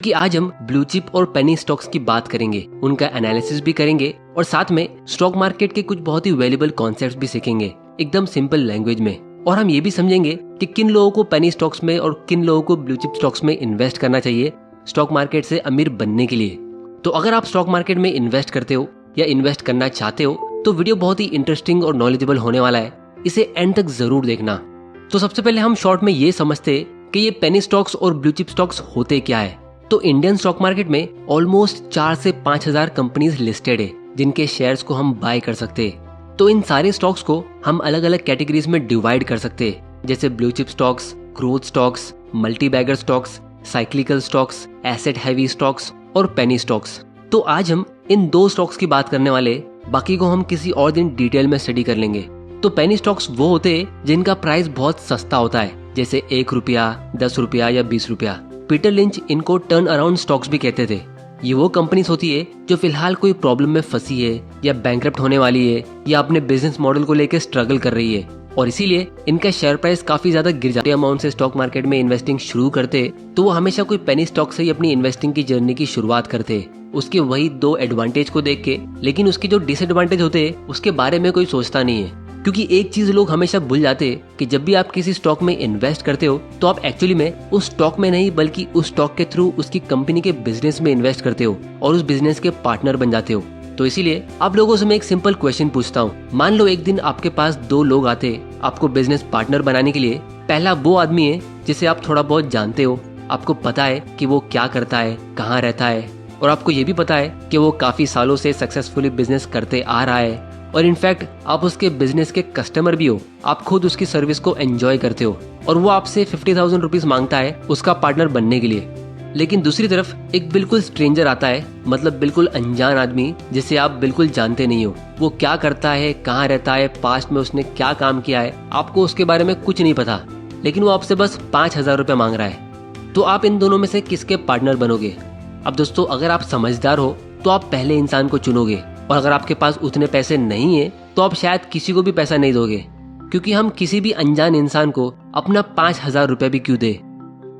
कि आज हम ब्लू चिप और पेनी स्टॉक्स की बात करेंगे, उनका एनालिसिस भी करेंगे और साथ में स्टॉक मार्केट के कुछ बहुत ही वैल्यूएबल कॉन्सेप्ट्स भी सीखेंगे एकदम सिंपल लैंग्वेज में। और हम ये भी समझेंगे कि किन लोगों को पेनी स्टॉक्स में और किन लोगों को ब्लू चिप स्टॉक्स में इन्वेस्ट करना चाहिए स्टॉक मार्केट से अमीर बनने के लिए। तो अगर आप स्टॉक मार्केट में इन्वेस्ट करते हो या इन्वेस्ट करना चाहते हो तो वीडियो बहुत ही इंटरेस्टिंग और नॉलेजेबल होने वाला है, इसे एंड तक जरूर देखना। तो सबसे पहले हम शॉर्ट में ये समझते कि ये पेनी स्टॉक्स और ब्लू चिप स्टॉक्स होते क्या है। तो इंडियन स्टॉक मार्केट में ऑलमोस्ट 4 से 5,000 कंपनीज लिस्टेड है जिनके शेयर्स को हम बाय कर सकते हैं। तो इन सारे स्टॉक्स को हम अलग अलग कैटेगरीज में डिवाइड कर सकते हैं, जैसे blue chip stocks, growth stocks, multi bagger stocks, cyclical stocks, asset heavy stocks और पेनी स्टॉक्स। तो आज हम इन 2 स्टॉक्स की बात करने वाले, बाकी को हम किसी और दिन डिटेल में स्टडी कर लेंगे। तो पेनी स्टॉक्स वो होते हैं जिनका प्राइस बहुत सस्ता होता है, जैसे 1 रुपया, 10 रुपया या 20 रुपया। पीटर लिंच इनको टर्न अराउंड स्टॉक्स भी कहते थे। ये वो कंपनीज होती है जो फिलहाल कोई प्रॉब्लम में फंसी है या बैंकरप्ट होने वाली है या अपने बिजनेस मॉडल को लेकर स्ट्रगल कर रही है, और इसीलिए इनका शेयर प्राइस काफी ज्यादा गिर जाते अमाउंट से स्टॉक मार्केट में इन्वेस्टिंग शुरू करते, तो वो हमेशा कोई पेनी स्टॉक से ही अपनी इन्वेस्टिंग की जर्नी की शुरुआत करते, उसके वही 2 एडवांटेज को देख के। लेकिन उसके जो डिसएडवांटेज होते हैं उसके बारे में कोई सोचता नहीं है, क्योंकि एक चीज लोग हमेशा भूल जाते हैं कि जब भी आप किसी स्टॉक में इन्वेस्ट करते हो तो आप एक्चुअली में उस स्टॉक में नहीं बल्कि उस स्टॉक के थ्रू उसकी कंपनी के बिजनेस में इन्वेस्ट करते हो और उस बिजनेस के पार्टनर बन जाते हो। तो इसीलिए आप लोगों से मैं एक सिंपल क्वेश्चन पूछता हूँ। मान लो एक दिन आपके पास 2 लोग आते आपको बिजनेस पार्टनर बनाने के लिए। पहला वो आदमी है जिसे आप थोड़ा बहुत जानते हो, आपको पता है कि वो क्या करता है, कहाँ रहता है, और आपको ये भी पता है कि वो काफी सालों से सक्सेसफुली बिजनेस करते आ रहा है, और इनफैक्ट आप उसके बिजनेस के कस्टमर भी हो, आप खुद उसकी सर्विस को एंजॉय करते हो, और वो आपसे 50,000 रुपीज मांगता है उसका पार्टनर बनने के लिए। लेकिन दूसरी तरफ एक बिल्कुल स्ट्रेंजर आता है, मतलब बिल्कुल अनजान आदमी जिसे आप बिल्कुल जानते नहीं हो। वो क्या करता है, कहाँ रहता है, पास्ट में उसने क्या काम किया है, आपको उसके बारे में कुछ नहीं पता, लेकिन वो आपसे बस 5,000 रुपए मांग रहा है। तो आप इन दोनों में से किसके पार्टनर बनोगे? अब दोस्तों, अगर आप समझदार हो तो आप पहले इंसान को चुनोगे, और अगर आपके पास उतने पैसे नहीं है तो आप शायद किसी को भी पैसा नहीं दोगे, क्योंकि हम किसी भी अनजान इंसान को अपना 5,000 रुपए भी क्यों दे।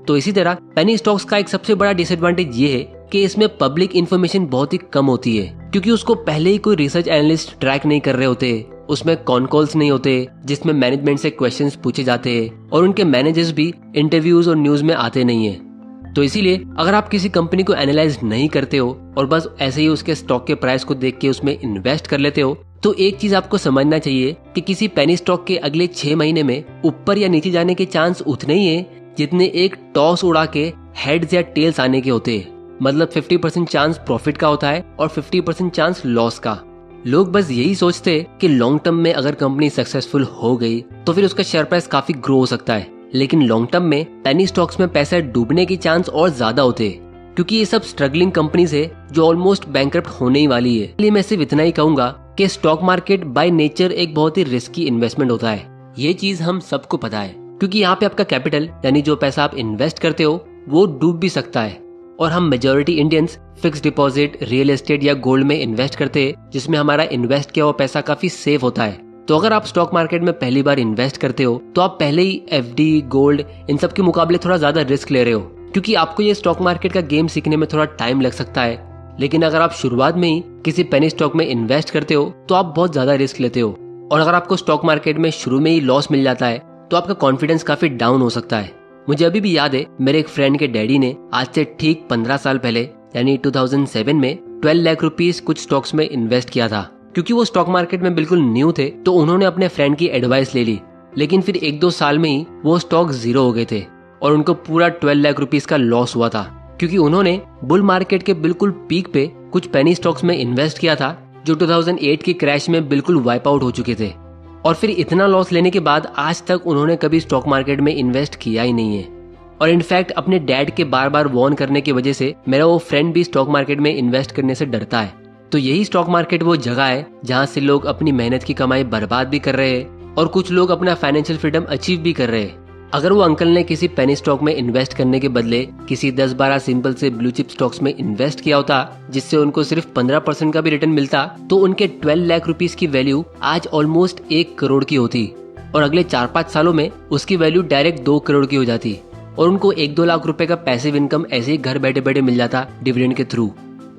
तो इसी तरह पेनी स्टॉक्स का एक सबसे बड़ा डिसएडवांटेज ये है कि इसमें पब्लिक इन्फॉर्मेशन बहुत ही कम होती है, क्योंकि उसको पहले ही कोई रिसर्च एनालिस्ट ट्रैक नहीं कर रहे होते, उसमें कॉन कॉल्स नहीं होते जिसमें मैनेजमेंट से क्वेश्चंस पूछे जाते हैं, और उनके मैनेजर्स भी इंटरव्यूज और न्यूज में आते नहीं है। तो इसीलिए अगर आप किसी कंपनी को एनालाइज नहीं करते हो और बस ऐसे ही उसके स्टॉक के प्राइस को देख के उसमें इन्वेस्ट कर लेते हो, तो एक चीज आपको समझना चाहिए कि किसी पेनी स्टॉक के अगले 6 महीने में ऊपर या नीचे जाने के चांस उतने ही है जितने एक टॉस उड़ा के हेड्स या टेल्स आने के होते हैं। मतलब 50% चांस प्रॉफिट का होता है और 50% चांस लॉस का। लोग बस यही सोचते कि लॉन्ग टर्म में अगर कंपनी सक्सेसफुल हो गई तो फिर उसका शेयर प्राइस काफी ग्रो हो सकता है, लेकिन लॉन्ग टर्म में पेनी स्टॉक्स में पैसा डूबने के चांस और ज्यादा होते हैं, क्योंकि ये सब स्ट्रगलिंग कंपनीज है जो ऑलमोस्ट बैंकरप्ट होने ही वाली है। इसलिए मैं सिर्फ इतना ही कहूंगा कि स्टॉक मार्केट बाय नेचर एक बहुत ही रिस्की इन्वेस्टमेंट होता है। ये चीज हम सबको पता है, क्योंकि यहाँ पे आपका कैपिटल यानी जो पैसा आप इन्वेस्ट करते हो वो डूब भी सकता है। और हम majority Indians fix deposit, real estate या गोल्ड में इन्वेस्ट करते हैं, जिसमें हमारा इन्वेस्ट किया हुआ पैसा काफी सेफ होता है। तो अगर आप स्टॉक मार्केट में पहली बार इन्वेस्ट करते हो तो आप पहले ही एफडी, गोल्ड इन सब के मुकाबले थोड़ा ज्यादा रिस्क ले रहे हो, क्योंकि आपको ये स्टॉक मार्केट का गेम सीखने में थोड़ा टाइम लग सकता है। लेकिन अगर आप शुरुआत में ही किसी पेनी स्टॉक में इन्वेस्ट करते हो तो आप बहुत ज्यादा रिस्क लेते हो, और अगर आपको स्टॉक मार्केट में शुरू में ही लॉस मिल जाता है तो आपका कॉन्फिडेंस काफी डाउन हो सकता है। मुझे अभी भी याद है, मेरे एक फ्रेंड के डैडी ने आज से ठीक 15 साल पहले यानी 2007 में 12 लाख रुपीस कुछ स्टॉक्स में इन्वेस्ट किया था। क्योंकि वो स्टॉक मार्केट में बिल्कुल न्यू थे तो उन्होंने अपने फ्रेंड की एडवाइस ले ली, लेकिन फिर 1-2 साल में ही वो स्टॉक 0 हो गए थे और उनको पूरा 12 लाख रुपीस का लॉस हुआ था, क्योंकि उन्होंने बुल मार्केट के बिल्कुल पीक पे कुछ पेनी स्टॉक्स में इन्वेस्ट किया था जो 2008 की क्रैश में बिल्कुल वाइप आउट हो चुके थे। और फिर इतना लॉस लेने के बाद आज तक उन्होंने कभी स्टॉक मार्केट में इन्वेस्ट किया ही नहीं है। और इनफैक्ट अपने डैड के बार बार वार्न करने की वजह से मेरा वो फ्रेंड भी स्टॉक मार्केट में इन्वेस्ट करने से डरता है। तो यही स्टॉक मार्केट वो जगह है जहाँ से लोग अपनी मेहनत की कमाई बर्बाद भी कर रहे हैं और कुछ लोग अपना फाइनेंशियल फ्रीडम अचीव भी कर रहे हैं। अगर वो अंकल ने किसी पेनी स्टॉक में इन्वेस्ट करने के बदले किसी 10-12 सिंपल से ब्लू चिप स्टॉक्स में इन्वेस्ट किया होता जिससे उनको सिर्फ 15% का भी रिटर्न मिलता, तो उनके 12 लाख रुपीस की वैल्यू आज ऑलमोस्ट 1 करोड़ की होती, और अगले 4-5 सालों में उसकी वैल्यू डायरेक्ट 2 करोड़ की हो जाती। और उनको 1-2 लाख रुपए का पैसिव इनकम ऐसे ही घर बैठे बैठे मिल जाता डिविडेंड के थ्रू।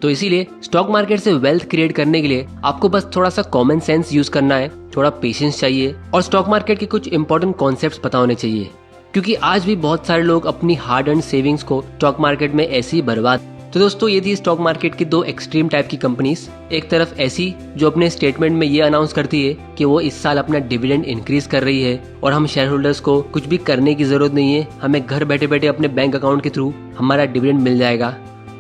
तो इसीलिए स्टॉक मार्केट से वेल्थ क्रिएट करने के लिए आपको बस थोड़ा सा कॉमन सेंस यूज करना है, थोड़ा पेशेंस चाहिए और स्टॉक मार्केट के कुछ इंपॉर्टेंट कॉन्सेप्ट्स पता होने चाहिए। क्योंकि आज भी बहुत सारे लोग अपनी हार्ड अर्न सेविंग्स को स्टॉक मार्केट में ऐसे ही बर्बाद। तो दोस्तों ये थी स्टॉक मार्केट की 2 एक्सट्रीम टाइप की कंपनीज। एक तरफ ऐसी जो अपने स्टेटमेंट में ये अनाउंस करती है कि वो इस साल अपना डिविडेंड इंक्रीज कर रही है और हम शेयर होल्डर्स को कुछ भी करने की जरूरत नहीं है, हमें घर बैठे बैठे अपने बैंक अकाउंट के थ्रू हमारा डिविडेंड मिल जाएगा।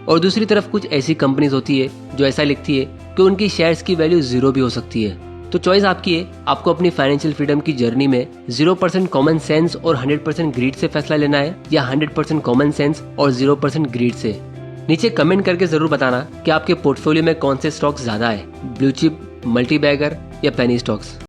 और दूसरी तरफ कुछ ऐसी कंपनीज होती है जो ऐसा लिखती है कि उनकी शेयर्स की वैल्यू 0 भी हो सकती है। तो चॉइस आपकी है, आपको अपनी फाइनेंशियल फ्रीडम की जर्नी में 0% कॉमन सेंस और 100% ग्रीड से फैसला लेना है या 100% कॉमन सेंस और 0% ग्रीड से। नीचे कमेंट करके जरूर बताना कि आपके पोर्टफोलियो में कौन से स्टॉक्स ज्यादा है, ब्लू चिप, मल्टी बैगर या पेनी स्टॉक्स।